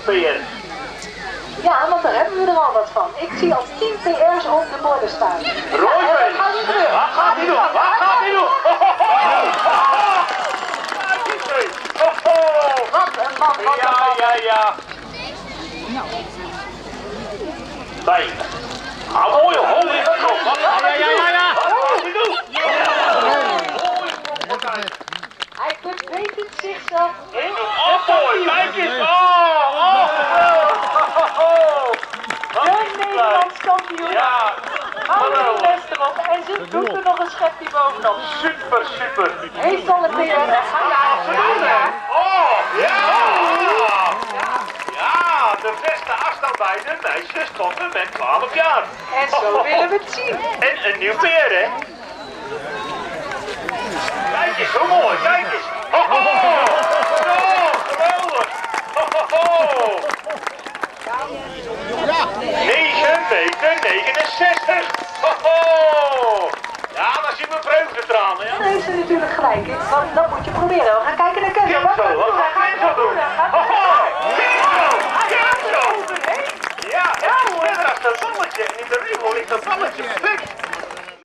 PR. Ja, want daar hebben we er al wat van. Ik zie al 10 PR's op de borden staan. Roosbeest! Gaat niet gebeuren. Wat gaat hij doen? Wat gaat hij doen? Wat een man, wat een man. Ja. Fijn. Ah, mooi, holy God. Wat gaat hij doen? Hij verbetert zichzelf. Oh, mooi, kijk eens. De Nederlands kampioen. Ja. Hou er de best erop. En ze doet er nog een schepje bovenop. Super. Heeft al een PR. Ja. Oh, ja. Ja, de beste afstand bij de meisjes tot en met 12 jaar. En zo willen we het zien. En een nieuw peer, hè? Kijk eens, hoe mooi, kijk eens. Ho, geweldig. 9 meter 69. Ja, dan zien we vreugdetranen, ja. Dan heeft ze natuurlijk gelijk in, want dat moet je proberen. We gaan kijken naar Kevin. Wat gaat Wat gaat Kenzo doen? Kenzo! Ja, het is verder als dat balletje. En in de regel ligt dat balletje perfect.